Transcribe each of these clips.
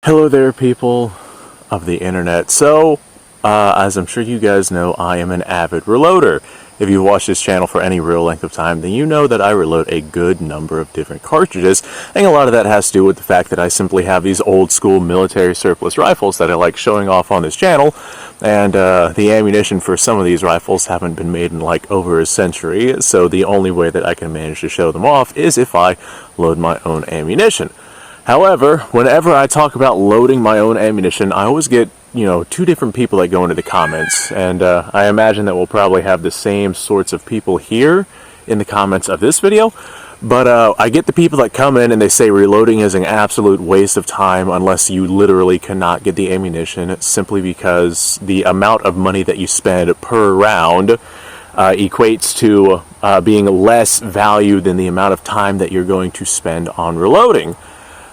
Hello there, people of the internet. As I'm sure you guys know, I am an avid reloader. If you've watched this channel for any real length of time, then you know that I reload a good number of different cartridges, and a lot of that has to do with the fact that I simply have these old school military surplus rifles that I like showing off on this channel, and the ammunition for some of these rifles haven't been made in like over a century, so the only way that I can manage to show them off is if I load my own ammunition. However, whenever I talk about loading my own ammunition, I always get, two different people that go into the comments. And I imagine that we'll probably have the same sorts of people here in the comments of this video. But I get the people that come in and they say reloading is an absolute waste of time unless you literally cannot get the ammunition, simply because the amount of money that you spend per round equates to being less value than the amount of time that you're going to spend on reloading.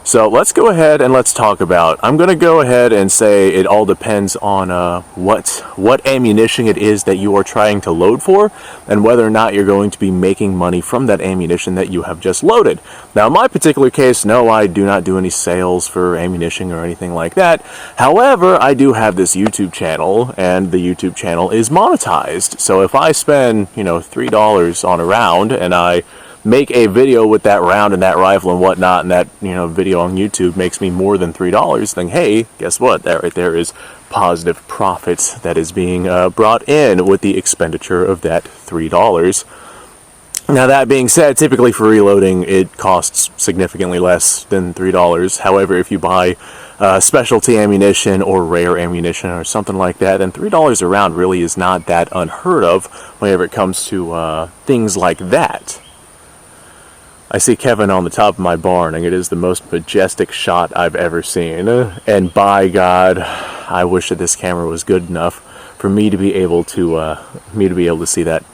So let's go ahead and let's talk about, I'm going to go ahead and say it all depends on what ammunition it is that you are trying to load for, and whether or not you're going to be making money from that ammunition that you have just loaded. Now in my particular case, no, I do not do any sales for ammunition or anything like that. However, I do have this YouTube channel, and the YouTube channel is monetized. So if I spend, $3 on a round, and I make a video with that round and that rifle and whatnot, and that video on YouTube makes me more than $3, then hey, guess what? That right there is positive profits that is being brought in with the expenditure of that $3. Now that being said, typically for reloading it costs significantly less than $3. However, if you buy specialty ammunition or rare ammunition or something like that, then $3 a round really is not that unheard of whenever it comes to things like that. I see Kevin on the top of my barn, and it is the most majestic shot I've ever seen. And by God, I wish that this camera was good enough for me to be able to see that.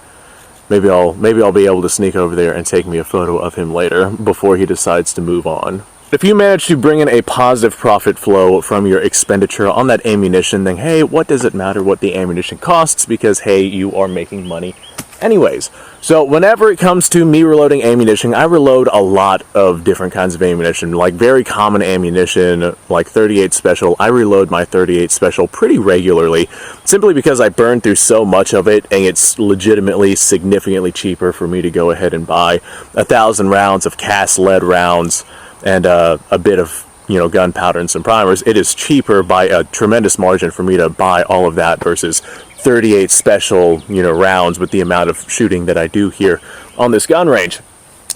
Maybe I'll be able to sneak over there and take me a photo of him later before he decides to move on. If you manage to bring in a positive profit flow from your expenditure on that ammunition, then hey, what does it matter what the ammunition costs? Because hey, you are making money anyways. So whenever it comes to me reloading ammunition, I reload a lot of different kinds of ammunition, like very common ammunition, like 38 Special. I reload my 38 Special pretty regularly, simply because I burn through so much of it, and it's legitimately significantly cheaper for me to go ahead and buy 1,000 rounds of cast lead rounds and a bit of gunpowder and some primers. It is cheaper by a tremendous margin for me to buy all of that versus 38 Special, rounds with the amount of shooting that I do here on this gun range.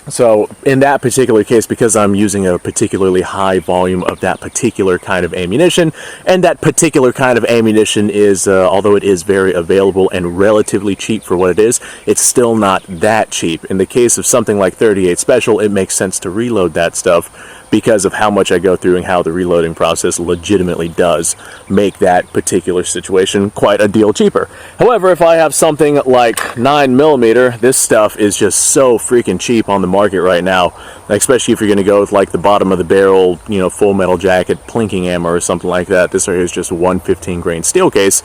So in that particular case, because I'm using a particularly high volume of that particular kind of ammunition, and that particular kind of ammunition is, although it is very available and relatively cheap for what it is, it's still not that cheap. In the case of something like 38 Special, it makes sense to reload that stuff because of how much I go through and how the reloading process legitimately does make that particular situation quite a deal cheaper. However, if I have something like 9mm, this stuff is just so freaking cheap on the market right now, especially if you're going to go with like the bottom of the barrel, full metal jacket, plinking ammo or something like that. This right here is just one 15-grain steel case.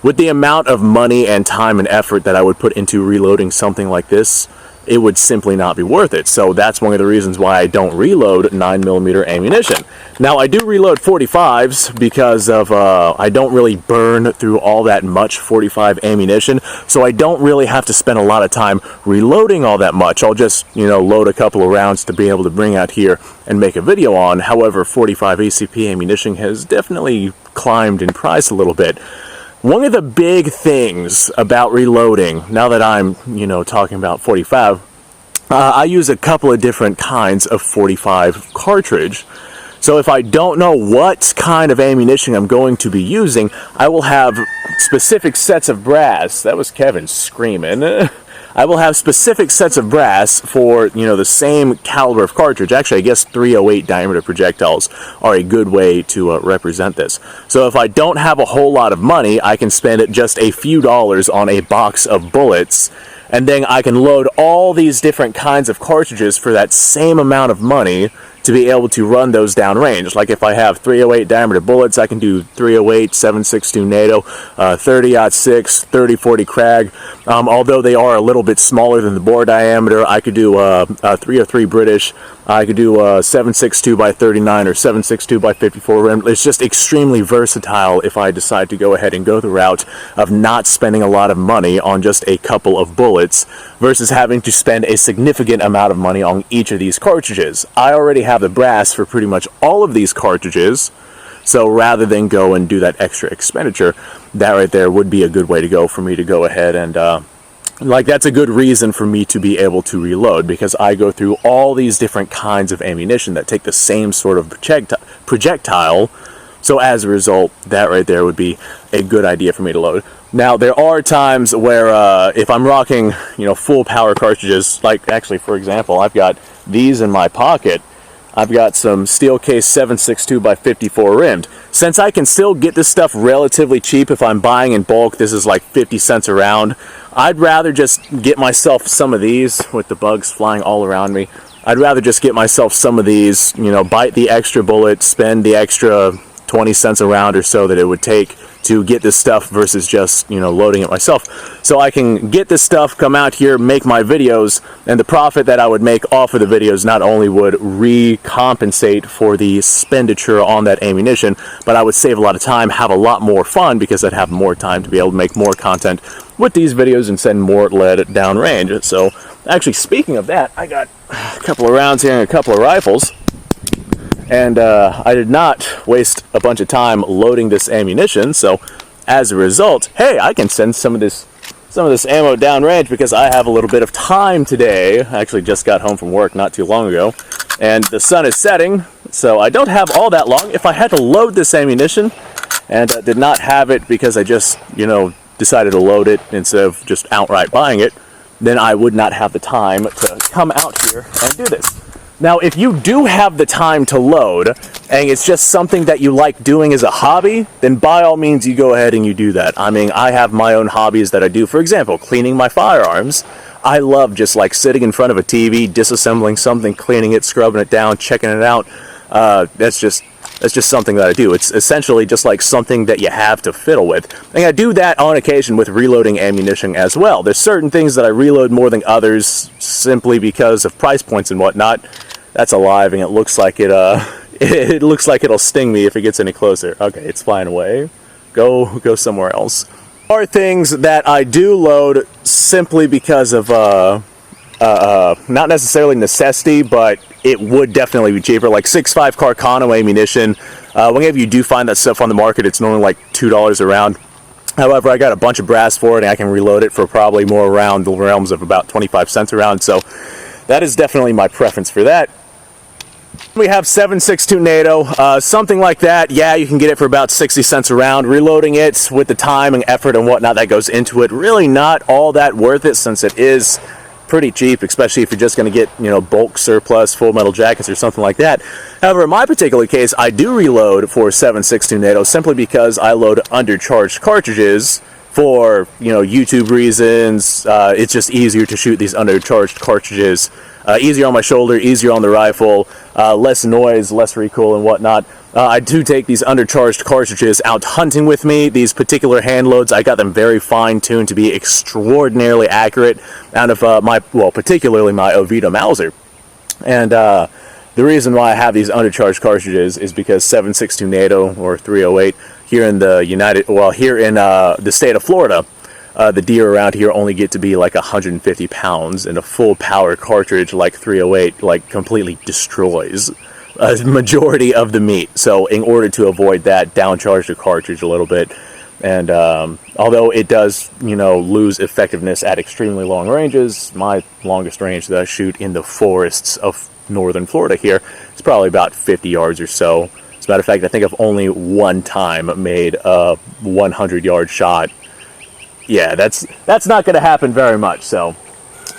With the amount of money and time and effort that I would put into reloading something like this, it would simply not be worth it. So that's one of the reasons why I don't reload 9mm ammunition. Now I do reload 45s because of I don't really burn through all that much 45 ammunition, so I don't really have to spend a lot of time reloading all that much. I'll just load a couple of rounds to be able to bring out here and make a video on. However, 45 ACP ammunition has definitely climbed in price a little bit. One of the big things about reloading, now that I'm, talking about 45, I use a couple of different kinds of 45 cartridge. So if I don't know what kind of ammunition I'm going to be using, I will have specific sets of brass. That was Kevin screaming. I will have specific sets of brass for, the same caliber of cartridge. Actually, I guess 308 diameter projectiles are a good way to represent this. So if I don't have a whole lot of money, I can spend just a few dollars on a box of bullets, and then I can load all these different kinds of cartridges for that same amount of money to be able to run those downrange. Like if I have 308 diameter bullets, I can do 308, 7.62 NATO, 30-06, 30-40 Krag. Although they are a little bit smaller than the bore diameter, I could do 303 British. I could do 7.62 by 39 or 7.62 by 54 rim. It's just extremely versatile if I decide to go ahead and go the route of not spending a lot of money on just a couple of bullets versus having to spend a significant amount of money on each of these cartridges. I already have the brass for pretty much all of these cartridges, so rather than go and do that extra expenditure, that right there would be a good way to go for me to go ahead and like that's a good reason for me to be able to reload, because I go through all these different kinds of ammunition that take the same sort of projectile. So as a result, that right there would be a good idea for me to load. Now there are times where if I'm rocking, full power cartridges, like actually for example, I've got these in my pocket. I've got some steel case 7.62 by 54 rimmed. Since I can still get this stuff relatively cheap if I'm buying in bulk, this is like 50 cents a round, I'd rather just get myself some of these with the bugs flying all around me. I'd rather just get myself some of these, bite the extra bullet, spend the extra 20 cents a round or so that it would take to get this stuff versus just, loading it myself. So I can get this stuff, come out here, make my videos, and the profit that I would make off of the videos not only would recompensate for the expenditure on that ammunition, but I would save a lot of time, have a lot more fun, because I'd have more time to be able to make more content with these videos and send more lead downrange. So actually, speaking of that, I got a couple of rounds here and a couple of rifles. And I did not waste a bunch of time loading this ammunition, so as a result, hey, I can send some of this ammo downrange because I have a little bit of time today. I actually just got home from work not too long ago, and the sun is setting, so I don't have all that long. If I had to load this ammunition and did not have it because I just, decided to load it instead of just outright buying it, then I would not have the time to come out here and do this. Now, if you do have the time to load, and it's just something that you like doing as a hobby, then by all means you go ahead and you do that. I mean, I have my own hobbies that I do. For example, cleaning my firearms. I love just like sitting in front of a TV, disassembling something, cleaning it, scrubbing it down, checking it out. That's just something that I do. It's essentially just like something that you have to fiddle with. And I do that on occasion with reloading ammunition as well. There's certain things that I reload more than others simply because of price points and whatnot. That's alive, and it looks like it looks like it'll sting me if it gets any closer. Okay, it's flying away. Go somewhere else. There are things that I do load simply because of not necessarily necessity, but it would definitely be cheaper. Like 6.5 Carcano ammunition. Whenever you do find that stuff on the market, it's normally like $2 a round. However, I got a bunch of brass for it, and I can reload it for probably more around the realms of about 25 cents a round. So that is definitely my preference for that. We have 7.62 NATO, something like that. Yeah, you can get it for about 60 cents a round. Reloading it with the time and effort and whatnot that goes into it, really not all that worth it, since it is pretty cheap, especially if you're just going to get, bulk surplus, full metal jackets or something like that. However, in my particular case, I do reload for 7.62 NATO simply because I load undercharged cartridges for, YouTube reasons. It's just easier to shoot these undercharged cartridges. Easier on my shoulder, easier on the rifle, less noise, less recoil and whatnot. I do take these undercharged cartridges out hunting with me. These particular hand loads, I got them very fine-tuned to be extraordinarily accurate out of particularly my Oviedo Mauser. And the reason why I have these undercharged cartridges is because 7.62 NATO or 308 here in the the state of Florida, the deer around here only get to be like 150 pounds, and a full power cartridge like 308 like completely destroys a majority of the meat. So in order to avoid that, downcharge the cartridge a little bit. And although it does, lose effectiveness at extremely long ranges, my longest range that I shoot in the forests of northern Florida here is probably about 50 yards or so. As a matter of fact, I think I've only one time made a 100-yard shot. Yeah, that's not going to happen very much. So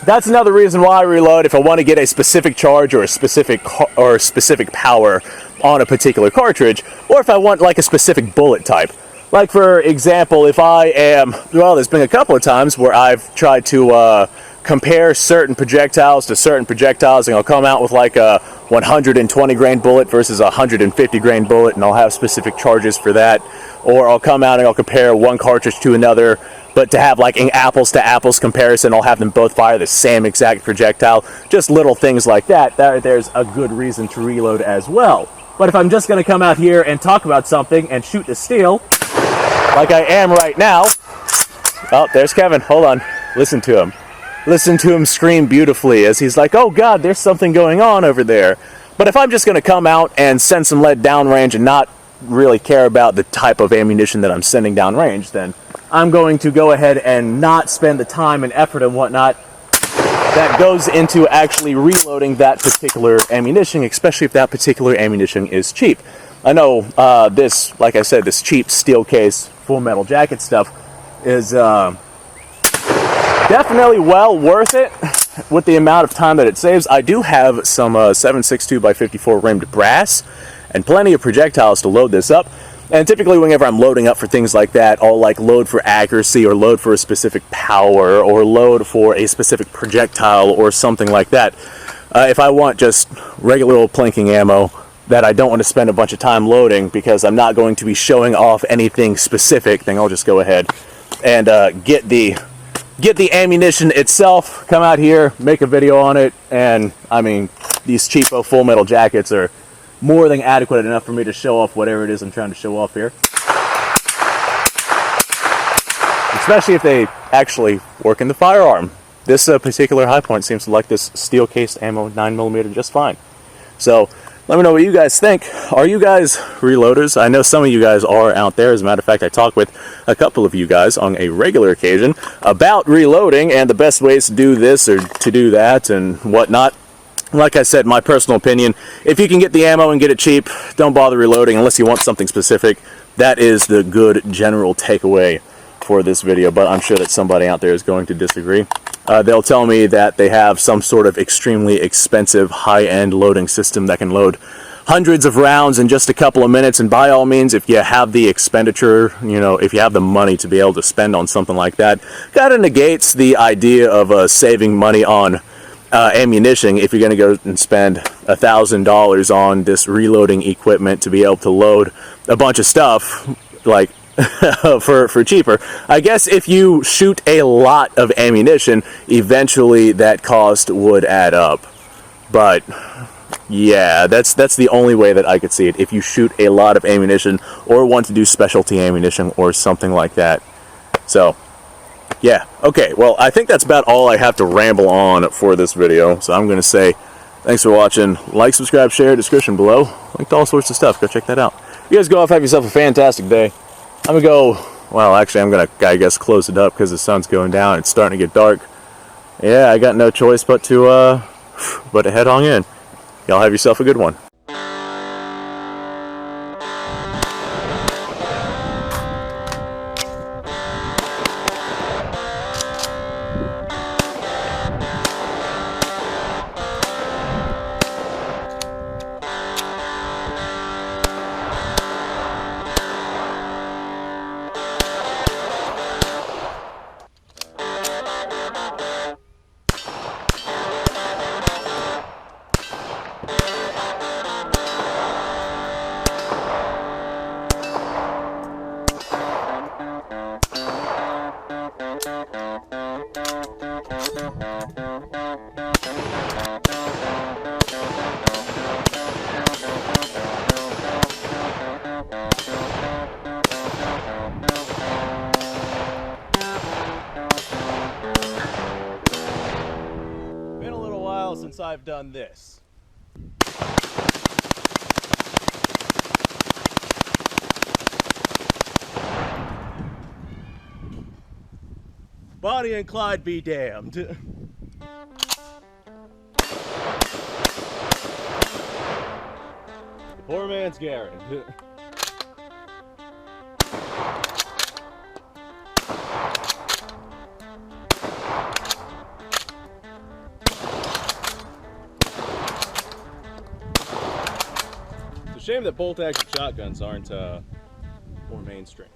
that's another reason why I reload, if I want to get a specific charge or a specific power on a particular cartridge, or if I want like a specific bullet type. Like for example, if I am, there's been a couple of times where I've tried to compare certain projectiles to certain projectiles, and I'll come out with like a 120 grain bullet versus a 150 grain bullet, and I'll have specific charges for that. Or I'll come out and I'll compare one cartridge to another, but to have like an apples to apples comparison, I'll have them both fire the same exact projectile. Just little things like that. There's a good reason to reload as well. But if I'm just going to come out here and talk about something and shoot the steel, like I am right now. Oh, there's Kevin. Hold on. Listen to him. Listen to him scream beautifully as he's like, oh God, there's something going on over there. But if I'm just going to come out and send some lead downrange and not really care about the type of ammunition that I'm sending downrange, then I'm going to go ahead and not spend the time and effort and whatnot that goes into actually reloading that particular ammunition, especially if that particular ammunition is cheap. I know this, like I said, this cheap steel case full metal jacket stuff is definitely well worth it with the amount of time that it saves. I do have some 7.62x54 rimmed brass and plenty of projectiles to load this up. And typically whenever I'm loading up for things like that, I'll like load for accuracy or load for a specific power or load for a specific projectile or something like that. If I want just regular old plinking ammo that I don't want to spend a bunch of time loading because I'm not going to be showing off anything specific, then I'll just go ahead and get the ammunition itself, come out here, make a video on it, and I mean, these cheapo full metal jackets are more than adequate enough for me to show off whatever it is I'm trying to show off here. Especially if they actually work in the firearm. This particular high point seems to like this steel cased ammo 9mm just fine. So let me know what you guys think. Are you guys reloaders? I know some of you guys are out there. As a matter of fact, I talk with a couple of you guys on a regular occasion about reloading and the best ways to do this or to do that and whatnot. Like I said, my personal opinion, if you can get the ammo and get it cheap, don't bother reloading unless you want something specific. That is the good general takeaway for this video, but I'm sure that somebody out there is going to disagree. They'll tell me that they have some sort of extremely expensive high-end loading system that can load hundreds of rounds in just a couple of minutes, and by all means, if you have the expenditure, you know, if you have the money to be able to spend on something like that, kind of negates the idea of saving money on ammunition if you're going to go and spend $1,000 on this reloading equipment to be able to load a bunch of stuff like for cheaper. I guess if you shoot a lot of ammunition, eventually that cost would add up. But yeah, that's the only way that I could see it. If you shoot a lot of ammunition or want to do specialty ammunition or something like that. So yeah, okay, well, I think that's about all I have to ramble on for this video. So I'm going to say thanks for watching. Like, subscribe, share, description below. Link to all sorts of stuff. Go check that out. You guys go off, have yourself a fantastic day. I'm going to go, well, actually, I'm going to, I guess, close it up because the sun's going down. It's starting to get dark. Yeah, I got no choice but to head on in. Y'all have yourself a good one. Been a little while since I've done this. Bonnie and Clyde be damned. Poor man's Garen. It's a shame that bolt-action shotguns aren't more mainstream.